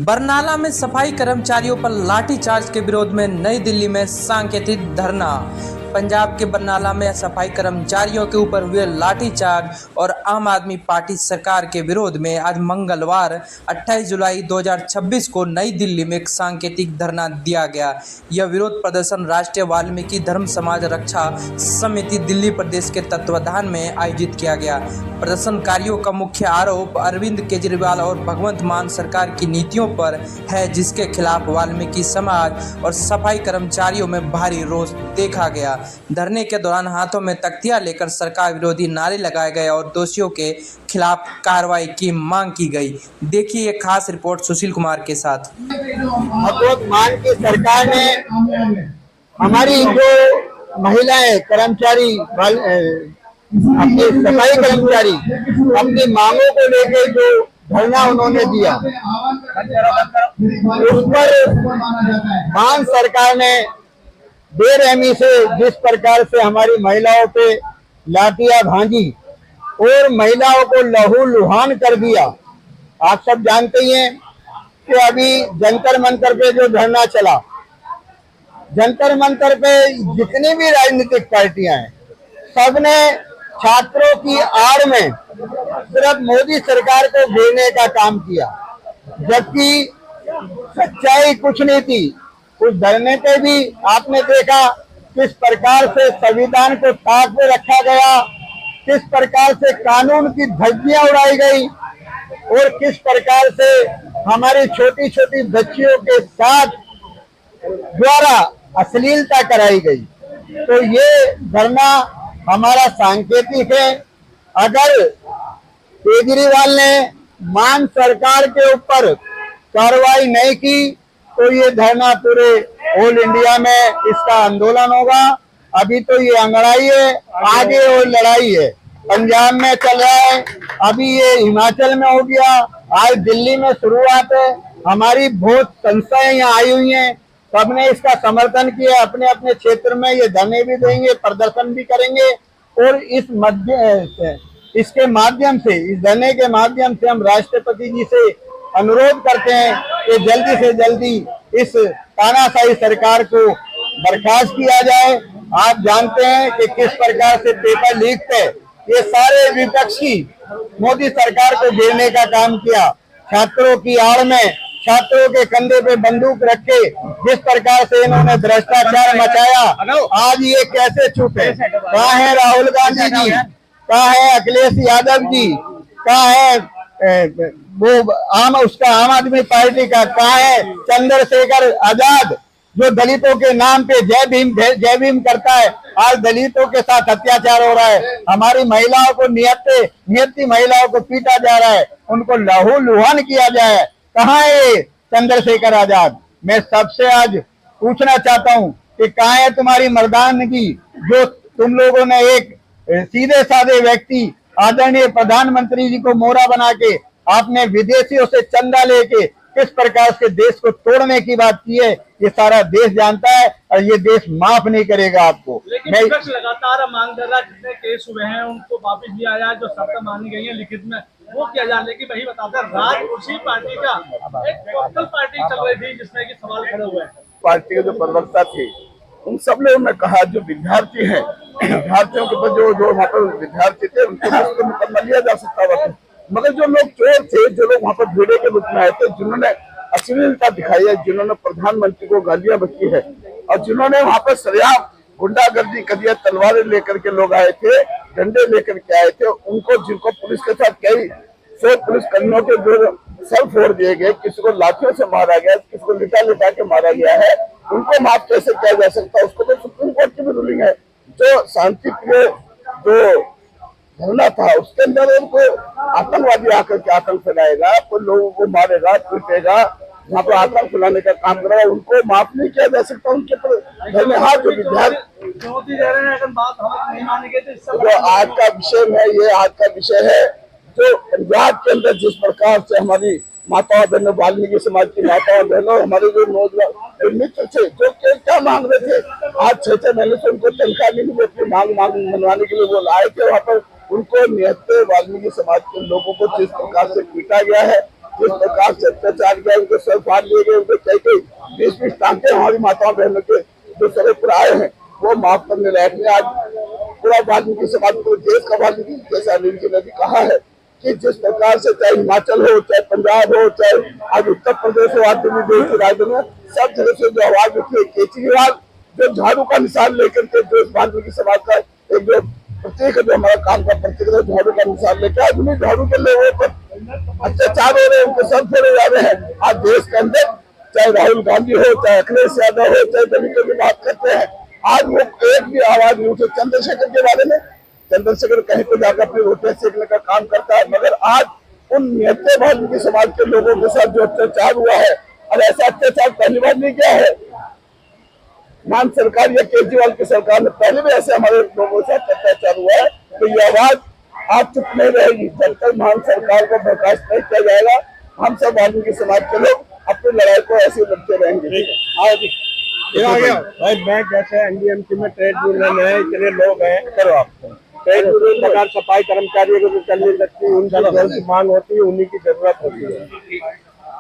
बरनाला में सफाई कर्मचारियों पर लाठीचार्ज के विरोध में नई दिल्ली में सांकेतिक धरना। पंजाब के बरनाला में सफाई कर्मचारियों के ऊपर हुए लाठीचार्ज और आम आदमी पार्टी सरकार के विरोध में आज मंगलवार 28 जुलाई 2026 को नई दिल्ली में एक सांकेतिक धरना दिया गया। यह विरोध प्रदर्शन राष्ट्रीय वाल्मीकि धर्म समाज रक्षा समिति दिल्ली प्रदेश के तत्वाधान में आयोजित किया गया। प्रदर्शनकारियों का मुख्य आरोप अरविंद केजरीवाल और भगवंत मान सरकार की नीतियों पर है, जिसके खिलाफ वाल्मीकि समाज और सफाई कर्मचारियों में भारी रोष देखा गया। धरने के दौरान हाथों में तख्तियां लेकर सरकार विरोधी नारे लगाए गए और दोषियों के खिलाफ कार्रवाई की मांग की गई। देखिए एक खास रिपोर्ट सुशील कुमार के साथ। भगवंत मान की सरकार ने हमारी जो महिलाएं कर्मचारी अपने सफाई कर्मचारी अपनी मांगों को लेकर जो धरना उन्होंने दिया, उस पर मान सरकार ने बेरहमी से जिस प्रकार से हमारी महिलाओं पे लाठियां भांजी और महिलाओं को लहूलुहान कर दिया। आप सब जानते ही हैं कि अभी जंतर मंतर पे जो धरना चला, जंतर मंतर पे जितनी भी राजनीतिक पार्टियां हैं, सबने छात्रों की आड़ में सिर्फ मोदी सरकार को घेरने का काम किया, जबकि सच्चाई कुछ नहीं थी। उस धरने पे भी आपने देखा किस प्रकार से संविधान को ताक पे रखा गया, किस प्रकार से कानून की धज्जियां उड़ाई गई और किस प्रकार से हमारी छोटी छोटी बच्चियों के साथ द्वारा अश्लीलता कराई गई। तो ये धरना हमारा सांकेतिक है। अगर केजरीवाल ने मान सरकार के ऊपर कार्रवाई नहीं की तो ये धरना पूरे ऑल इंडिया में इसका आंदोलन होगा। अभी तो ये अंगड़ाई है, आगे और लड़ाई है। पंजाब में चल रहा है, अभी ये हिमाचल में हो गया, आज दिल्ली में शुरुआत है। हमारी बहुत संस्थाएं यहाँ आई हुई हैं, सबने इसका समर्थन किया। अपने अपने क्षेत्र में ये धरने भी देंगे, प्रदर्शन भी करेंगे और इसके माध्यम से, इस धरने के माध्यम से हम राष्ट्रपति जी से अनुरोध करते हैं कि जल्दी से जल्दी इस तानाशाही सरकार को बर्खास्त किया जाए। आप जानते हैं कि किस प्रकार से पेपर लीक थे, ये सारे विपक्षी मोदी सरकार को घेरने का काम किया। छात्रों की आड़ में, छात्रों के कंधे पे बंदूक रख के जिस प्रकार से इन्होंने भ्रष्टाचार मचाया, आज ये कैसे चुप है? कहाँ है राहुल गांधी जी, कहाँ है अखिलेश यादव जी, कहाँ है वो आम आदमी पार्टी का, कहाँ है चंद्रशेखर आजाद जो दलितों के नाम पे जय भीम करता है? आज दलितों के साथ अत्याचार हो रहा है, हमारी महिलाओं को नियति महिलाओं को पीटा जा रहा है, उनको लहूलुहान किया जाए। कहाँ है चंद्रशेखर आजाद? मैं सबसे आज पूछना चाहता हूँ कि कहाँ है तुम्हारी मर्दानगी जो तुम लोगों ने एक सीधे साधे व्यक्ति आदरणीय प्रधानमंत्री जी को मोहरा बना के आपने विदेशियों से चंदा लेके किस प्रकार से देश को तोड़ने की बात की है, ये सारा देश जानता है और ये देश माफ नहीं करेगा आपको। लेकिन विपक्ष लगातार मांग कर रहा है, जितने केस हुए हैं उनको वापस भी आया, जो शर्तें मानी गई है लिखित में वो किया जाए। लेकिन वही बताते हैं राज उसी पार्टी का एक लोकल पार्टी चल रही थी जिसमें कि सवाल खड़े हुए हैं। पार्टी के जो प्रवक्ता थे उन सब लोगों ने कहा जो विद्यार्थी हैं, विद्यार्थियों के ऊपर जो वहाँ पर विद्यार्थी थे उनको मुकदमा लिया जा सकता था, मगर जो लोग चोर थे, जो लोग वहाँ पर भीड़े के रूप में आए थे, जिन्होंने अश्लीलता दिखाई है, जिन्होंने प्रधानमंत्री को गालियां बकी है और जिन्होंने वहाँ पर सरेआम गुंडागर्दी करी है, तलवारें लेकर के लोग आए थे, डंडे लेकर के आए थे, उनको जिनको पुलिस के साथ कई 100 पुलिस कर्मियों के जो सर फोड़ दिए गए, किसी को लाठियों से मारा गया, किसी को लिटा के मारा गया है, उनको माफ कैसे किया जा सकता है? उसको तो सुप्रीम कोर्ट की भी रूलिंग है। जो शांति प्रिय जो धरना था उसके अंदर उनको आतंकवादी आकर के आतंक फैलाएगा, कोई लोगों को मारेगा, पीटेगा, वहाँ पर आतंक फैलाने का काम करेगा, उनको माफ नहीं किया जा सकता। उनके पर हाथ जो विद्यार्थी जो आज का विषय है, ये आज का विषय है जो पंजाब के अंदर जिस प्रकार से हमारी माताओं बहनों, वाल्मीकि समाज की माताओं बहनों, हमारे जो नौजवान मित्र थे जो क्या मांग रहे थे, आज 6 महीने से उनको तनख्वाह नहीं मिली, अपनी मांग मनवाने के लिए वो आए थे वहाँ पर। उनको निहत्ते वाल्मीकि समाज के लोगों को जिस प्रकार से पीटा गया है, जिस प्रकार से अत्याचार किया, उनके सर फाड़ लिए गए, उनके कई 20-20 टांके हमारी माताओं बहनों के जो सर पर आए हैं वो माफ करने लायक नहीं। आज पूरा वाल्मीकि समाज, पूरे देश का वाल्मीकि, जैसा अनिल जी ने भी कहा है कि जिस प्रकार से चाहे हिमाचल हो, चाहे पंजाब हो, चाहे आज उत्तर प्रदेश हो, आज दिल्ली देश की राजधानी, सब जगह से जो आवाज उठी है, केजरीवाल जो झाड़ू का निशान लेकर के जो वाल्मीकि समाज का एक जो प्रत्येक जो हमारा काम का प्रत्येक झाड़ू का निशान लेकर आज उन्हीं झाड़ू के लोगों पर अत्याचार हो रहे हैं, उनके सर फोड़े जा रहे हैं। आज देश के अंदर चाहे राहुल गांधी हो, चाहे अखिलेश यादव हो, चाहे दलितों की बात करते हैं, आज वो एक भी आवाज नहीं उठे। चंद्रशेखर के बारे में, चंद्रशेखर कहीं पे जाकर अपनी रोटियां सेकने का काम करता है, मगर आज उन निहत्थे वाल्मीकि समाज के लोगों के साथ जो अत्याचार हुआ है, और ऐसा अत्याचार पहली बार नहीं किया है। मान सरकार या केजरीवाल की सरकार ने पहले भी ऐसे हमारे लोगों के साथ अत्याचार हुआ है, तो ये आवाज आज चुप नहीं रहेगी जब तक मान सरकार को बर्खास्त नहीं किया जाएगा। हम सब वाल्मीकि समाज के लोग अपनी लड़ाई को ऐसे लड़ते रहेंगे। भाई मैं जैसे एनडीएमसी में ट्रेड यूनियन है, इतने लोग हैं, करो आप ट्रेड यूनियन प्रकार सफाई कर्मचारियों को जो चलने लगती है, उनकी मांग होती है, उन्हीं की जरूरत होती है।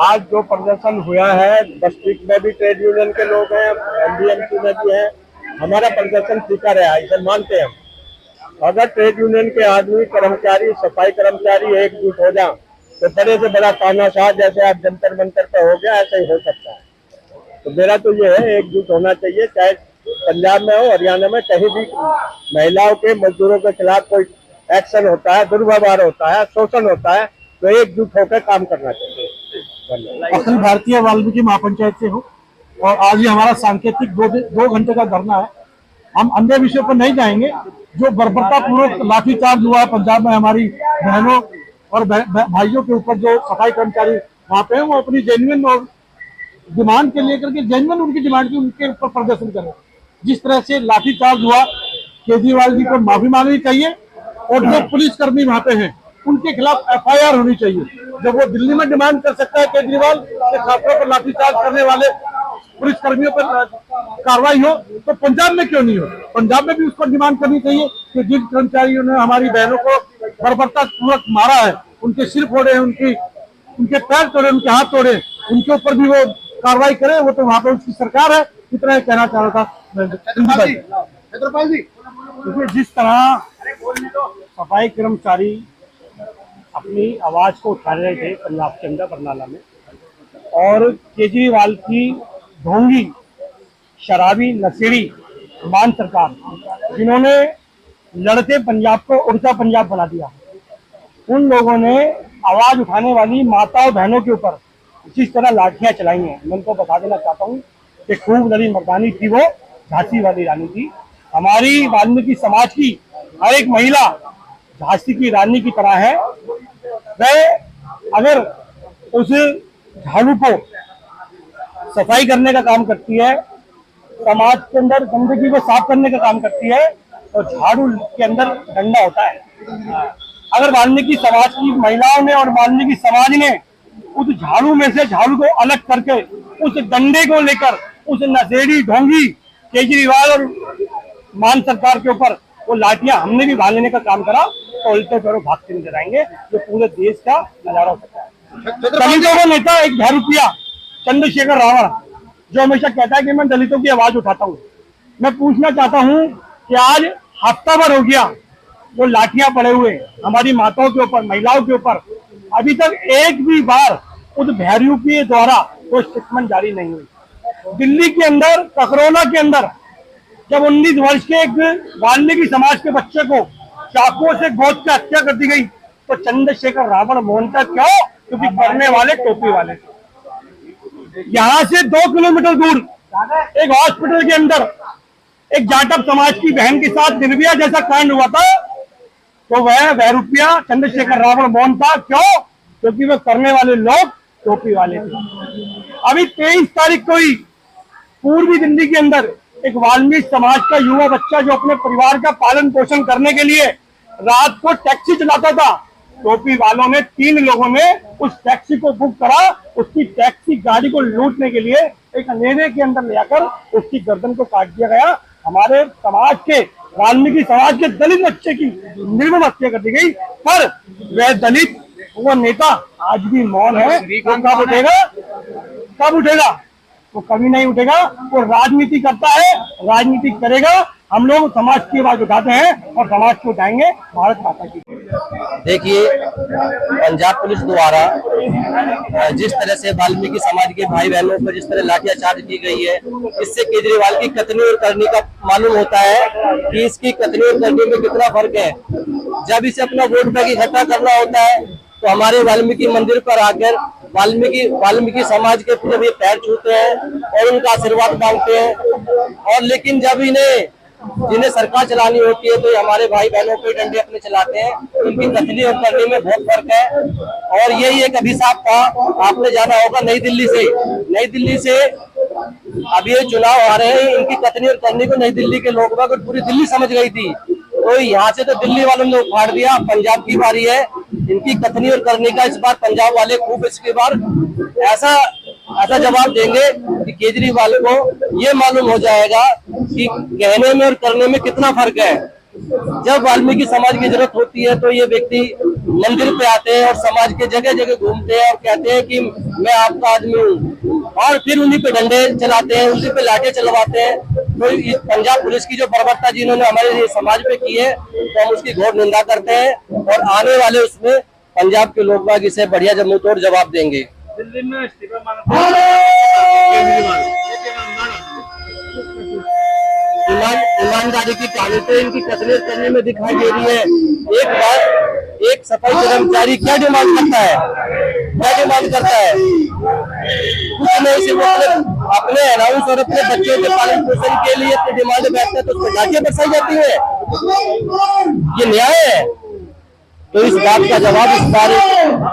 आज जो प्रदर्शन हुआ है, डिस्ट्रिक्ट में भी ट्रेड यूनियन के लोग हैं, एनडीएमसी में भी हैं, हमारा प्रदर्शन फीका रहा है, इसे मानते हैं। अगर ट्रेड यूनियन के आदमी, कर्मचारी, सफाई कर्मचारी एकजुट हो जाए तो बड़े से बड़ा तानाशाह जैसे आप जंतर मंतर पे हो गया, ऐसा ही हो सकता है। तो मेरा तो ये है, एकजुट होना चाहिए। चाहे पंजाब में हो, हरियाणा में, कहीं भी महिलाओं के, मजदूरों के खिलाफ कोई एक्शन होता है, दुर्व्यवहार होता है, शोषण होता है, तो एकजुट होकर काम करना चाहिए। अखिल भारतीय वाल्मीकि महापंचायत से हूँ और आज ये हमारा सांकेतिक 2 घंटे का धरना है। हम अन्य विषयों पर नहीं जाएंगे। जो बर्बरता पूर्वक लाठीचार्ज हुआ है पंजाब में हमारी बहनों और भाइयों के ऊपर, जो सफाई कर्मचारी वहाँ पे हैं, वो अपनी जेन्युइन और डिमांड के लेकर के जेन्युइन उनकी डिमांड की उनके ऊपर प्रदर्शन करें। जिस तरह से लाठीचार्ज हुआ, केजरीवाल जी को माफी मांगनी चाहिए और जो पुलिसकर्मी वहाँ पे हैं उनके खिलाफ एफआईआर होनी चाहिए। जब वो दिल्ली में डिमांड कर सकता है केजरीवाल के छात्रों पर लाठीचार्ज करने वाले पुलिसकर्मियों पर कार्रवाई हो, तो पंजाब में क्यों नहीं हो? पंजाब में भी उस पर डिमांड करनी चाहिए कि जिन कर्मचारियों ने हमारी बहनों को बर्बरता पूर्वक मारा है, उनके सिर फोड़े, उनके पैर तोड़े, उनके हाथ तोड़े, उनके ऊपर भी वो कार्रवाई करे। वो तो वहाँ पे उसकी सरकार है। इतना ही कहना चाह रहा था। क्योंकि जिस तरह सफाई कर्मचारी अपनी आवाज को उठा रहे थे पंजाब के अंदर बरनाला में, और केजरीवाल की ढोंगी, शराबी, नशेड़ी मान सरकार, जिन्होंने लड़ते पंजाब को उड़ता पंजाब बना दिया, उन लोगों ने आवाज उठाने वाली माताओं बहनों के ऊपर जिस तरह लाठियां चलाई हैं, मैं उनको बता देना चाहता हूँ कि खूब लड़ी मर्दानी थी, वो झांसी वाली रानी थी। हमारी वाल्मीकि समाज की हर एक महिला झांसी की रानी की तरह है। वह अगर उस झाड़ू को सफाई करने का काम करती है, समाज के अंदर गंदगी को साफ करने का काम करती है, तो झाड़ू के अंदर डंडा होता है। अगर वाल्मीकि समाज की महिलाओं ने और वाल्मीकि समाज ने उस झाड़ू में से झाड़ू को अलग करके उस डंडे को लेकर उस नशेड़ी ढोंगी केजरीवाल और मान सरकार के ऊपर वो लाठियां हमने भी भाग लेने का काम करा, तो उल्टे पैरों भागते नजर आएंगे। ये पूरे देश का नजारा हो सकता है। दलितों का नेता एक भैरूपिया चंद्रशेखर रावण, जो हमेशा कहता है कि मैं दलितों की आवाज उठाता हूँ, मैं पूछना चाहता हूँ कि आज हफ्ता भर हो गया वो लाठियां पड़े हुए हमारी माताओं के ऊपर, महिलाओं के ऊपर, अभी तक एक भी बार उस भैरूपी द्वारा कोई स्टेटमेंट जारी नहीं हुई। दिल्ली के अंदर, ककरोला के अंदर, जब 19 वर्ष के एक वाल्मीकि समाज के बच्चे को चाकुओं से गोद के हत्या कर दी गई, तो चंद्रशेखर रावण मोहनता क्यों? क्योंकि करने वाले टोपी वाले। यहाँ से 2 किलोमीटर दूर एक हॉस्पिटल के अंदर एक जाटव समाज की बहन के साथ निर्भया जैसा कांड हुआ था, तो वह बहरूपिया चंद्रशेखर रावण मौन था। क्यों? क्योंकि वह करने वाले लोग टोपी वाले थे। अभी 23 तारीख को ही पूर्वी दिल्ली के अंदर एक वाल्मीकि समाज का युवा बच्चा, जो अपने परिवार का पालन पोषण करने के लिए रात को टैक्सी चलाता था, टोपी वालों ने 3 लोगों ने उस टैक्सी को बुक करा, उसकी टैक्सी गाड़ी को लूटने के लिए एक अंधेरे के अंदर ले जाकर उसकी गर्दन को काट दिया गया। हमारे समाज के, वाल्मीकि समाज के दलित बच्चे की निर्मम हत्या कर दी गई। पर वह दलित वो नेता आज भी मौन है। वो कब उठेगा? कब उठेगा? वो कभी नहीं उठेगा। वो राजनीति करता है, राजनीति करेगा। हम लोग समाज की आवाज उठाते हैं और समाज को उठाएंगे। भारत माता की। देखिए, पंजाब पुलिस द्वारा जिस तरह से वाल्मीकि समाज के भाई बहनों पर जिस तरह लाठीचार्ज की गई है, इससे केजरीवाल की कथनी और करनी का मालूम होता है कि इसकी कथनी और करनी में कितना फर्क है। जब इसे अपना वोट बैंक इकट्ठा करना होता है तो हमारे वाल्मीकि मंदिर पर आकर वाल्मीकि समाज के जब ये पैर छूते हैं और उनका आशीर्वाद मांगते हैं, और लेकिन जब जिन्हें सरकार चलानी होती है तो ये हमारे भाई बहनों पे डंडे अपने चलाते हैं। इनकी कथनी और करनी में बहुत फर्क है। और यही एक अभिशाप था। आपने जाना होगा नई दिल्ली से अब ये चुनाव आ रहे हैं, इनकी कथनी और करनी को नई दिल्ली के लोग बाग और पूरी दिल्ली समझ गई थी। तो यहाँ से तो दिल्ली वालों ने उखाड़ दिया। पंजाब की बारी है, इनकी कथनी और करनी का इस बार पंजाब वाले खूब इसके बार ऐसा जवाब देंगे कि केजरीवाल को ये मालूम हो जाएगा कि कहने में और करने में कितना फर्क है। जब वाल्मीकि समाज की जरूरत होती है तो ये व्यक्ति मंदिर पे आते हैं और समाज के जगह जगह घूमते हैं और कहते हैं कि मैं आपका आदमी हूँ, और फिर उन्हीं पे डंडे चलाते हैं, उन्हीं पे लाठे चलवाते हैं। तो इस पंजाब पुलिस की जो बर्बरता जिन्होंने हमारे समाज पे की है तो हम उसकी घोर निंदा करते हैं। और आने वाले उसमें पंजाब के लोग बाग इसे बढ़िया जमुई तोड़ जवाब देंगे। दिल्ली में इस्तीफा मांगते केजरीवाल, ईमानदारी की कहानी तो इनकी कसरत करने में दिखाई दे रही है। एक सफाई कर्मचारी क्या डिमांड करता है? कुछ नहीं, सिर्फ अपने अनाउंस और अपने बच्चों के पालन पोषण के लिए अपनी डिमांड बैठता है तो उसमें लाठियां बरसाई जाती है। ये न्याय है? तो इस बात का जवाब इस बार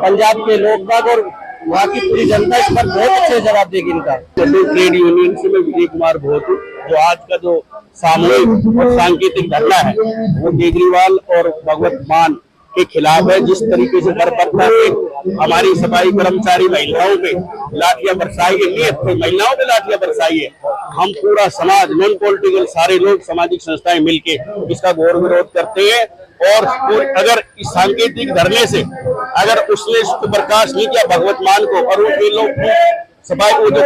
पंजाब के लोग बाग और वहाँ की पूरी जनता इस पर बहुत अच्छे जवाब देगी इनका। ट्रेड यूनियन से मैं विजय कुमार भोत, जो आज का जो सामूहिक और सांकेतिक धरना है वो केजरीवाल और भगवत मान के खिलाफ है। जिस तरीके से बर्बरता से हमारी सफाई कर्मचारी महिलाओं पे लाठियां बरसाई है, नियत पे महिलाओं पे लाठियां बरसाई है, हम पूरा समाज नॉन पॉलिटिकल सारे लोग सामाजिक संस्थाएं मिलके इसका घोर विरोध करते हैं। और अगर इस सांकेतिक धरने से अगर उसने इसको बर्खास्त नहीं किया भगवत मान को और उनके लोग सफाई को जो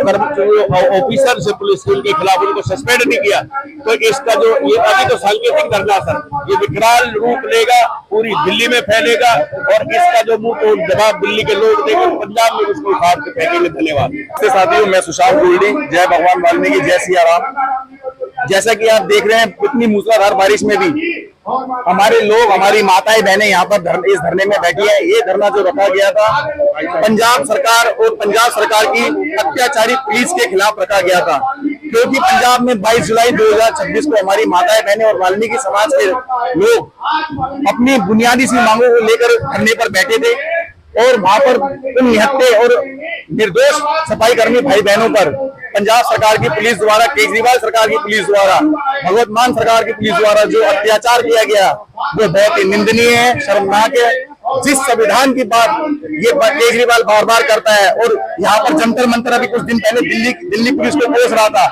ऑफिसर से पुलिस के उनके खिलाफ उनको सस्पेंड नहीं किया तो इसका जो ये अभी तो सांकेतिक धरना सर ये विकराल रूप लेगा, पूरी दिल्ली में फैलेगा और इसका जो मुंह तोड़ जवाब दिल्ली के लोग देंगे, पंजाब में उसको उखाड़ के फेंकेंगे। धन्यवाद। साथियों, मैं सुशांत गोल्डी, जय भगवान वाल्मीकि, जय सिया राम। जैसा कि आप देख रहे हैं, इतनी मूसलाधार बारिश में भी हमारे लोग, हमारी माताएं बहनें यहाँ पर इस धरने में बैठी है। ये धरना जो रखा गया था पंजाब सरकार और पंजाब सरकार की अत्याचारी पुलिस के खिलाफ रखा गया था, क्योंकि पंजाब में 22 जुलाई 2026 को हमारी माताएं बहनें और वाल्मीकि समाज के लोग अपनी बुनियादी सी मांगों को लेकर धरने पर बैठे थे और वहां पर उन निहत्थे और निर्दोष सफाई कर्मी भाई बहनों पर पंजाब सरकार की पुलिस द्वारा, केजरीवाल सरकार की पुलिस द्वारा, भगवत मान सरकार की पुलिस द्वारा जो अत्याचार किया गया वो बहुत ही निंदनीय है, शर्मनाक है। जिस संविधान की बात ये केजरीवाल बार बार करता है और यहाँ पर जंतर मंतर अभी कुछ दिन पहले दिल्ली पुलिस को कोस रहा था,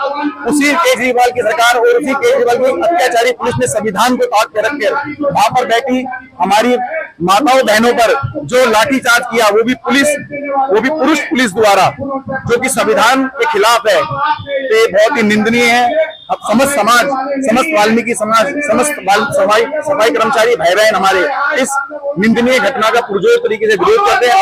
उसी केजरीवाल की सरकार और उसी केजरीवाल की अत्याचारी पुलिस ने संविधान को ताक पे रखकर वहां पर बैठी हमारी माताओं बहनों पर जो लाठीचार्ज किया वो भी पुरुष पुलिस द्वारा, जो कि संविधान के खिलाफ है। तो ये बहुत ही निंदनीय है। अब समस्त समाज, समस्त वाल्मीकि समाज, समस्त सफाई कर्मचारी भाई बहन हमारे इस निंदनीय घटना का पुरजोर तरीके से विरोध करते हैं।